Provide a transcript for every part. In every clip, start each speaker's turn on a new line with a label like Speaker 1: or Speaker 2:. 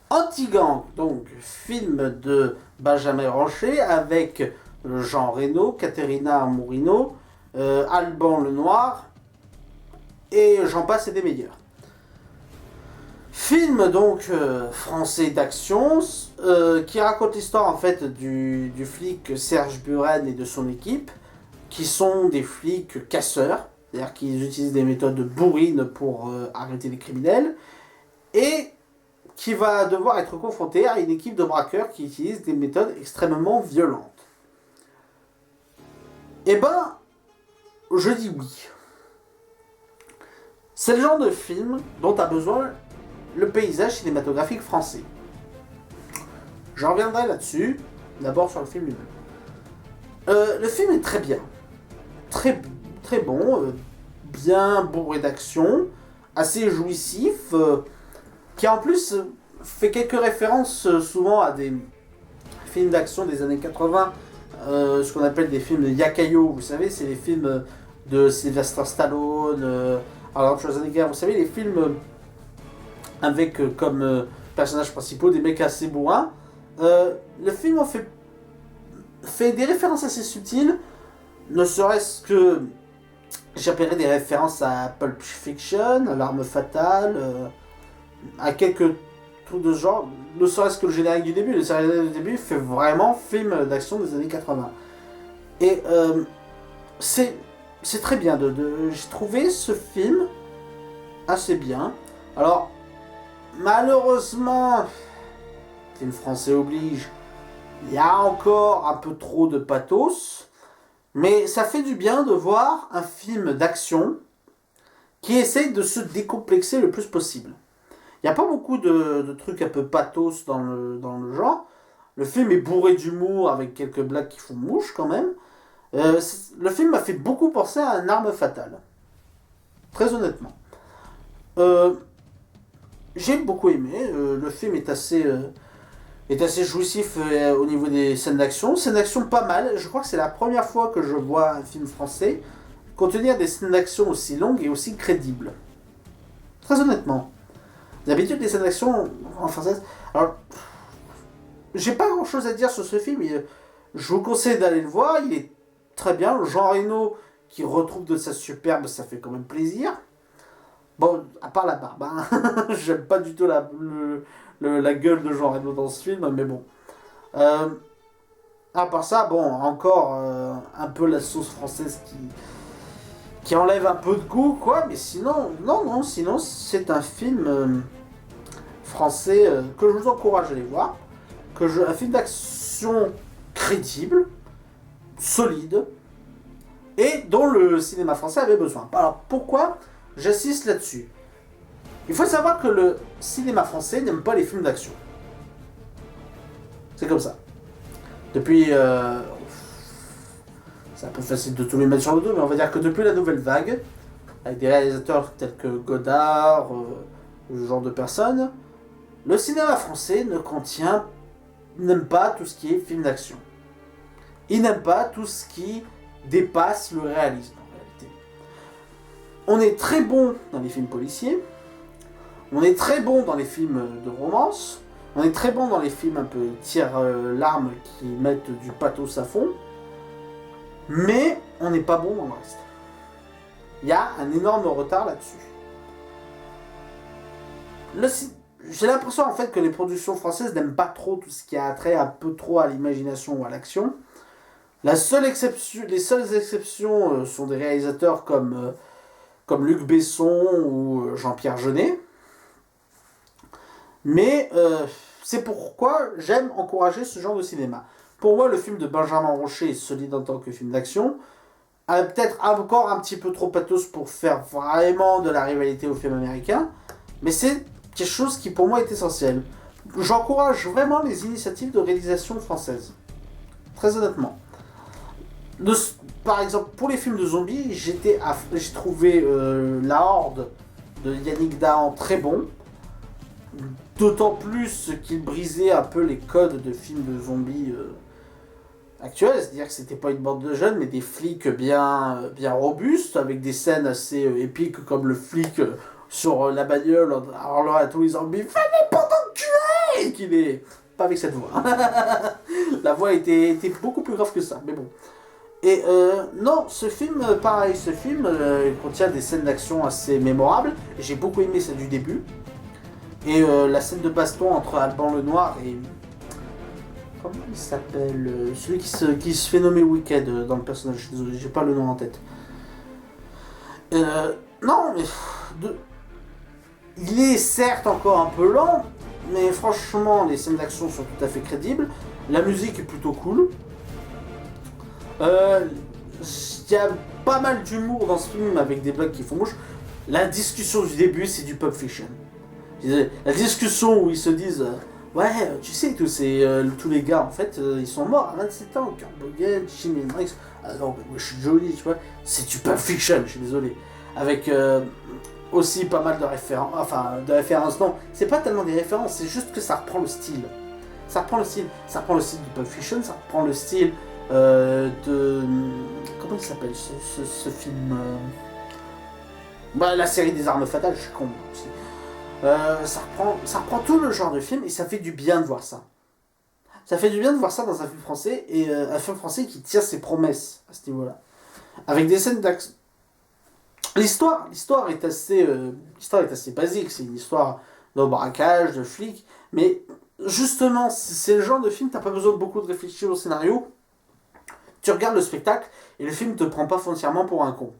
Speaker 1: Anti-Gang, donc film de Benjamin Ranchet avec Jean Reno, Caterina Mourino, Alban Lenoir et j'en passe et des meilleurs. Film donc français d'action qui raconte l'histoire en fait du flic Serge Buren et de son équipe qui sont des flics casseurs, c'est-à-dire qu'ils utilisent des méthodes bourrines pour arrêter les criminels et qui va devoir être confronté à une équipe de braqueurs qui utilise des méthodes extrêmement violentes. Eh ben, je dis oui. C'est le genre de film dont a besoin le paysage cinématographique français. Je reviendrai là-dessus, d'abord sur le film lui-même. Le film est très bien, très, très bon, bien bourré d'action, assez jouissif, qui en plus fait quelques références souvent à des films d'action des années 80, ce qu'on appelle des films de Yakayo, vous savez, c'est les films de Sylvester Stallone, Arnold Schwarzenegger, vous savez, les films avec comme personnages principaux des mecs assez bourrins. Le film en fait des références assez subtiles, ne serait-ce que j'appellerais des références à Pulp Fiction, à L'Arme Fatale, à quelques trucs de ce genre, ne serait-ce que le générique du début. Le générique du début fait vraiment film d'action des années 80. Et c'est très bien. J'ai trouvé ce film assez bien. Alors, malheureusement, film français oblige, il y a encore un peu trop de pathos, mais ça fait du bien de voir un film d'action qui essaye de se décomplexer le plus possible. Il n'y a pas beaucoup de trucs un peu pathos dans le genre. Le film est bourré d'humour avec quelques blagues qui font mouche quand même. Le film m'a fait beaucoup penser à une arme fatale. Très honnêtement. Euh, j'ai beaucoup aimé. Le film est assez jouissif au niveau des scènes d'action. Scènes d'action pas mal. Je crois que c'est la première fois que je vois un film français contenir des scènes d'action aussi longues et aussi crédibles. Très honnêtement. D'habitude, les scènes d'action en française. Alors, j'ai pas grand chose à dire sur ce film. Je vous conseille d'aller le voir. Il est très bien. Jean Reno qui retrouve de sa superbe, ça fait quand même plaisir. Bon, à part la barbe, hein. J'aime pas du tout la gueule de Jean Reno dans ce film, mais bon. Euh, à part ça, bon, encore un peu la sauce française qui enlève un peu de goût, quoi. Mais sinon, non, sinon c'est un film français que je vous encourage à aller voir. Un film d'action crédible, solide, et dont le cinéma français avait besoin. Alors pourquoi j'insiste là-dessus? Il faut savoir que le cinéma français n'aime pas les films d'action. C'est comme ça. Depuis... c'est un peu facile de tout les mettre sur le dos, mais on va dire que depuis la nouvelle vague, avec des réalisateurs tels que Godard, ce genre de personnes, le cinéma français n'aime pas tout ce qui est film d'action. Il n'aime pas tout ce qui dépasse le réalisme, en réalité. On est très bon dans les films policiers, on est très bon dans les films de romance, on est très bon dans les films un peu tire-larmes qui mettent du pathos à fond, mais on n'est pas bon dans le reste. Il y a un énorme retard là-dessus. J'ai l'impression en fait que les productions françaises n'aiment pas trop tout ce qui a trait un peu trop à l'imagination ou à l'action. Les seules exceptions sont des réalisateurs comme Luc Besson ou Jean-Pierre Jeunet. Mais c'est pourquoi j'aime encourager ce genre de cinéma. Pour moi, le film de Benjamin Ranchet est solide en tant que film d'action. Peut-être encore un petit peu trop pathos pour faire vraiment de la rivalité au film américain. Mais c'est quelque chose qui pour moi est essentiel. J'encourage vraiment les initiatives de réalisation françaises. Très honnêtement. Par exemple, pour les films de zombies, j'ai trouvé La Horde de Yannick Dahan très bon. D'autant plus qu'il brisait un peu les codes de films de zombies actuels. C'est-à-dire que c'était pas une bande de jeunes, mais des flics bien robustes, avec des scènes assez épiques comme le flic sur la bagnole en hurlant à tous les zombies « Venez pour t'enculer !» oui qu'il est... Pas avec cette voix. La voix était beaucoup plus grave que ça, mais bon. Et non, ce film, pareil, ce film contient des scènes d'action assez mémorables. J'ai beaucoup aimé celle du début. Et la scène de baston entre Alban Lenoir et... Comment il s'appelle celui qui se fait nommer Wicked dans le personnage, je suis désolé, j'ai pas le nom en tête. Non, mais... Il est certes encore un peu lent, mais franchement, les scènes d'action sont tout à fait crédibles. La musique est plutôt cool. Il y a pas mal d'humour dans ce film avec des blagues qui font mouche. La discussion du début, c'est du Pulp Fiction. La discussion où ils se disent ouais, tu sais, tous les gars, en fait, ils sont morts à 27 ans. Kurt Cobain, Jimi Hendrix. Ah non, mais moi je suis joli, tu vois. C'est du Pulp Fiction, je suis désolé. Avec aussi pas mal de références. Enfin, de références, non. C'est pas tellement des références, c'est juste que ça reprend le style. Ça reprend le style. Ça reprend le style du Pulp Fiction, ça reprend le style de... Comment il s'appelle ce film la série des armes fatales, je suis con aussi. Ça reprend tout le genre de film et ça fait du bien de voir ça. Ça fait du bien de voir ça dans un film français et un film français qui tient ses promesses à ce niveau-là. Avec des scènes d'action. L'histoire est assez basique. C'est une histoire de braquage, de flics. Mais justement, c'est le genre de film, t'as pas besoin de beaucoup de réfléchir au scénario. Tu regardes le spectacle et le film te prend pas foncièrement pour un con.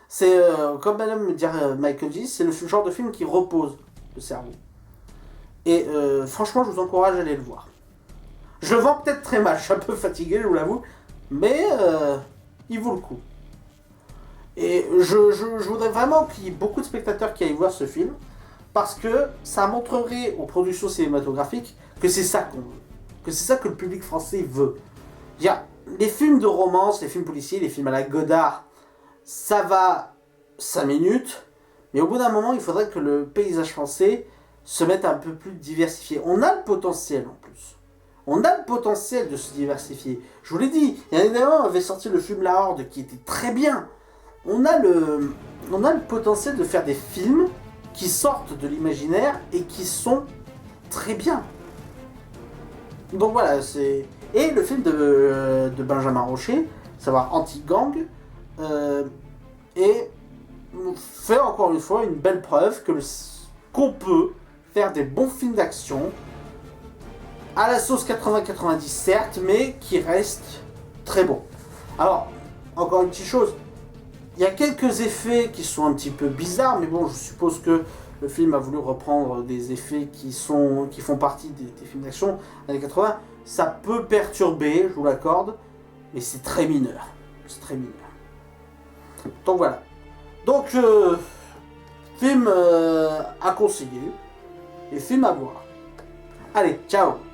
Speaker 1: C'est, comme madame me dit Michael G, c'est le genre de film qui repose le cerveau. Et franchement, je vous encourage à aller le voir. Je le vends peut-être très mal, je suis un peu fatigué, je vous l'avoue, mais il vaut le coup. Et je voudrais vraiment qu'il y ait beaucoup de spectateurs qui aillent voir ce film, parce que ça montrerait aux productions cinématographiques que c'est ça qu'on veut. Que c'est ça que le public français veut. Il y a les films de romance, les films policiers, les films à la Godard, ça va 5 minutes, mais au bout d'un moment, il faudrait que le paysage français se mette un peu plus diversifié. On a le potentiel en plus. On a le potentiel de se diversifier. Je vous l'ai dit, il y a évidemment, on avait sorti le film La Horde qui était très bien. On a le potentiel de faire des films qui sortent de l'imaginaire et qui sont très bien. Donc voilà, c'est... Et le film de Benjamin Rocher, savoir Anti-Gang, et fait encore une fois une belle preuve qu'on peut faire des bons films d'action à la sauce 80-90 certes, mais qui restent très bons. Alors, encore une petite chose, il y a quelques effets qui sont un petit peu bizarres, mais bon, je suppose que le film a voulu reprendre des effets qui font partie des films d'action des années 80. Ça peut perturber, je vous l'accorde, mais c'est très mineur. C'est très mineur. Donc voilà. Donc, film à conseiller et film à voir. Allez, ciao!